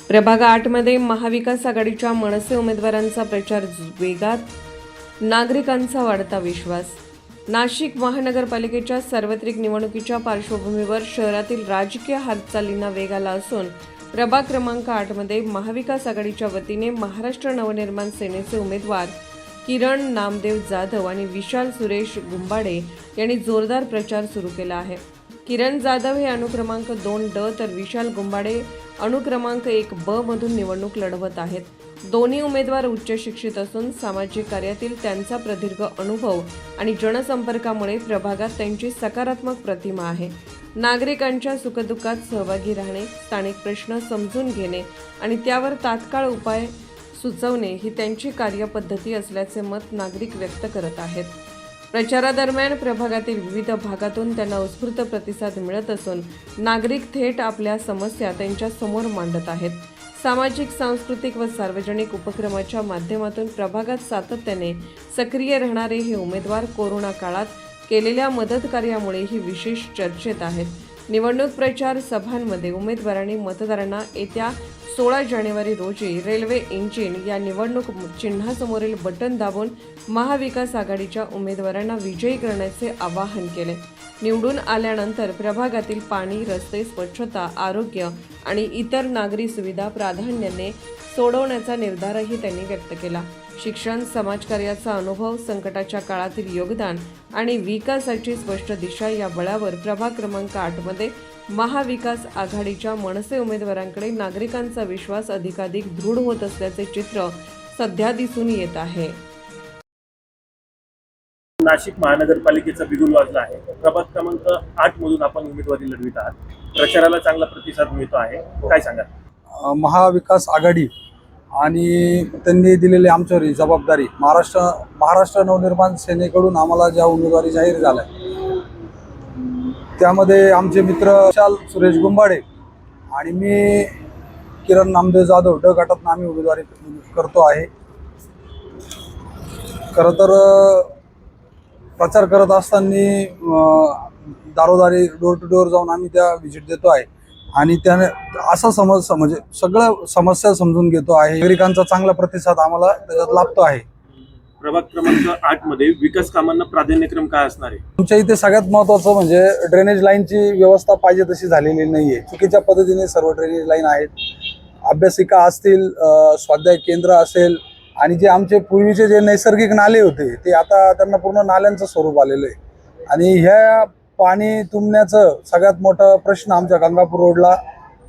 प्रभाग 8 मध्ये महाविकास आघाडीच्या मनसे उमेदवारांचा प्रचार वेगात, नागरिकांचा वाढता विश्वास. नाशिक महानगरपालिकेच्या सार्वत्रिक निवडणुकीच्या पार्श्वभूमीवर शहरातील राजकीय हालचालींना वेग आला असून प्रभाग क्रमांक 8 मध्ये महाविकास आघाडीच्या वतीने महाराष्ट्र नवनिर्माण सेनेचे उमेदवार किरण नामदेव जाधव आणि विशाल सुरेश गुंबाडे यांनी जोरदार प्रचार सुरू केला आहे. किरण जाधव हे अनुक्रमांक 2D तर विशाल गुंबाडे अनुक्रमांक 1B मधून निवडणूक लढवत आहेत. दोन्ही उमेदवार उच्च शिक्षित असून सामाजिक कार्यातील त्यांचा प्रदीर्घ अनुभव आणि जनसंपर्कामुळे प्रभागात त्यांची सकारात्मक प्रतिमा आहे. नागरिकांच्या सुखदुःखात सहभागी राहणे, स्थानिक प्रश्न समजून घेणे आणि त्यावर तात्काळ उपाय सुचवणे ही त्यांची कार्यपद्धती असल्याचे मत नागरिक व्यक्त करत आहेत. प्रचारादरम्यान प्रभागातील विविध भागातून त्यांना उत्स्फूर्त प्रतिसाद मिळत असून नागरिक थेट आपल्या समस्या त्यांच्या समोर मांडत आहेत. सामाजिक, सांस्कृतिक व सार्वजनिक उपक्रमाच्या माध्यमातून प्रभागात सातत्याने सक्रिय राहणारे हे उमेदवार कोरोना काळात केलेल्या मदत कार्यामुळेही विशेष चर्चेत आहेत. निवडणूक प्रचार सभांमध्ये उमेदवारांनी मतदारांना येत्या 16 जानेवारी रोजी रेल्वे इंजिन या निवडणूक चिन्हासमोरील बटन दाबून महाविकास आघाडीच्या उमेदवारांना विजयी करण्याचे आवाहन केले. निवडून आल्यानंतर प्रभागातील पाणी, रस्ते, स्वच्छता, आरोग्य आणि इतर नागरी सुविधा प्राधान्याने सोडवण्याचा निर्धारही त्यांनी व्यक्त केला. शिक्षण, समाजकार्याचा अनुभव, संकटाच्या काळातील योगदान आणि विकासाची स्पष्ट दिशा या बळावर प्रभाग क्रमांक 8 मध्ये महाविकास आघाडीच्या मनसे उमेदवारांकडे नागरिकांचा विश्वास अधिकाधिक दृढ होत असल्याचे चित्र सध्या दिसून येत आहे. नाशिक महानगरपालिकेचा बिगुल वाजला आहे. प्रभाग क्रमांक 8 मधून आपण उमेदवारी लढवित आहात. प्रचाराला चांगला प्रतिसाद मिळतो आहे, काय सांगाल? महाविकास आघाडी आणि त्यांनी दिलेली आमच्यावर ही जबाबदारी महाराष्ट्र नवनिर्माण सेनेकडून आम्हाला ज्या उमेदवारी जाहीर झाल्या त्यामध्ये आमचे मित्र विशाल सुरेश गुंबाडे आणि मी किरण नामदेव जाधव ड गटातून आम्ही उमेदवारी करतो आहे. खरं तर प्रचार करत असताना दारोदारी डोर टू डोर जाऊन आम्ही त्या व्हिजिट देतो आहे आणि त्याने असा म्हणजे सगळ्या समस्या समजून घेतो आहे. नागरिकांचा चांगला प्रतिसाद आम्हाला त्याच्यात लाभतो आहे. प्रभाग क्रमांक 8 मध्ये विकास कामांना प्राधान्यक्रम काय असणार आहे? आमच्या इथे सगळ्यात महत्त्वाचं म्हणजे ड्रेनेज लाईनची व्यवस्था पाहिजे तशी झालेली नाही आहे. चुकीच्या पद्धतीने सर्व ड्रेनेज लाईन आहेत. अभ्यासिका असतील, स्वाध्याय केंद्र असेल आणि जे आमचे पूर्वीचे जे नैसर्गिक नाले होते ते आता त्यांना पूर्ण नाल्यांचं स्वरूप आलेलं आहे आणि ह्या पाणी तुंबण्याचं सगळ्यात मोठा प्रश्न आमच्या गंगापूर रोडला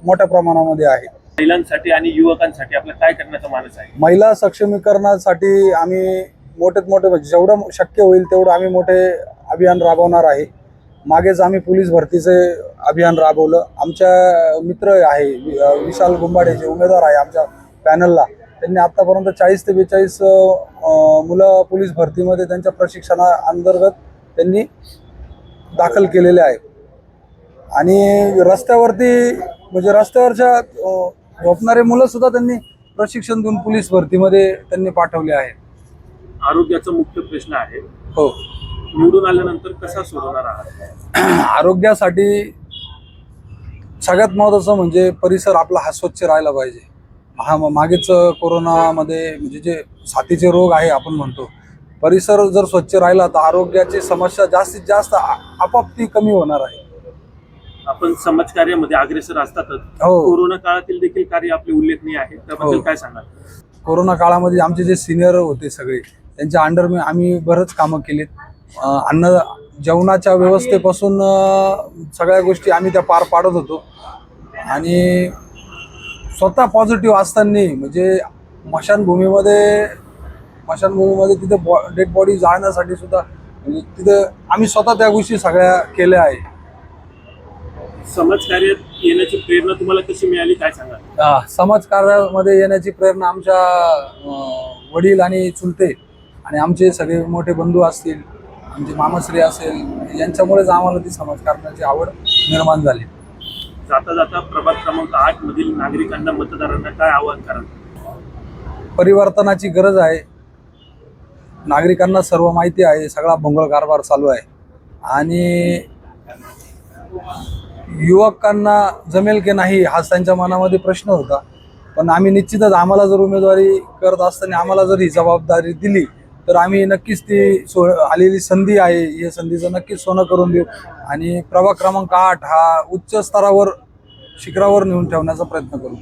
मोठ्या प्रमाणामध्ये आहे. महिलांसाठी आणि युवकांसाठी आपलं काय करण्याचा मानस आहे? महिला सक्षमीकरणासाठी आम्ही मोठे म्हणजे जेवढं शक्य होईल तेवढं आम्ही मोठे अभियान राबवणार आहे. मागेच आम्ही पोलीस भरतीचे अभियान राबवलं. आमच्या मित्र आहे विशाल गुंबाडे जे उमेदवार आहे आमच्या पॅनलला, त्यांनी आतापर्यंत 40 ते 42 मुलं पोलीस भरतीमध्ये त्यांच्या प्रशिक्षणाअंतर्गत त्यांनी दाखल केलेले आहे आणि रस्त्यावरती म्हणजे रस्त्यावरच्या झोपणारे मुलं सुद्धा त्यांनी प्रशिक्षण देऊन पोलीस भरतीमध्ये त्यांनी पाठवले आहे. आरोग्याचा मुख्य प्रश्न आहे. हो, निवडून आल्यानंतर कसा सोडवणार आहात? आरोग्यासाठी सगळ्यात महत्त्वाचं म्हणजे परिसर आपला हा स्वच्छ राहायला पाहिजे. मागेच कोरोनामध्ये म्हणजे जे साथीचे रोग आहे आपण म्हणतो, परिसर जर स्वच्छ राहिला तर आरोग्याची समस्या जास्तीत जास्त आपोआप ती कमी होणार आहे. आपण समाजकार्यामध्ये अग्रेसर असतातच. हो, कोरोना काळातील देखील कार्य आपले उल्लेखनीय आहे, त्याबद्दल काय सांगाल? कोरोना काळामध्ये आमचे जे सिनियर होते सगळे त्यांच्या अंडर आम्ही बरंच कामं केलीत. जेवणाच्या व्यवस्थेपासून सगळ्या गोष्टी आम्ही त्या पार पाडत होतो आणि स्वतः पॉझिटिव्ह असताना म्हणजे स्मशानभूमीमध्ये तिथे डेड बॉडी जाळण्यासाठी सुद्धा म्हणजे तिथे आम्ही स्वतः त्या गोष्टी सगळ्या केल्या आहे. समाजकार्यात येण्याची प्रेरणा तुम्हाला कशी मिळाली, काय सांगाल? समाजकार्यामध्ये येण्याची प्रेरणा आमच्या वडील आणि चुलते आणि आमचे सगळे मोठे बंधू असतील, आमचे मामाश्री असेल, यांच्यामुळेच आम्हाला ती समाजकारणाची आवड निर्माण झाली. जाता जाता प्रभाग क्रमांक 8 मधील नागरिकांना, मतदारांना काय आवाहन कराल? परिवर्तनाची गरज आहे. नागरिकांना सर्व माहिती आहे, सगळा भोंगळ कारभार चालू आहे आणि युवकांना जमेल की नाही हा त्यांच्या मनामध्ये प्रश्न होता. पण आम्ही निश्चितच आम्हाला जर उमेदवारी करत असताना आम्हाला जर ही जबाबदारी दिली तर आम्ही नक्कीच ती आलेली संधी आहे या संधीचं नक्कीच सोनं करून देऊ आणि प्रभाग क्रमांक 8 हा उच्च स्तरावर शिखरावर नेऊन ठेवण्याचा प्रयत्न करू.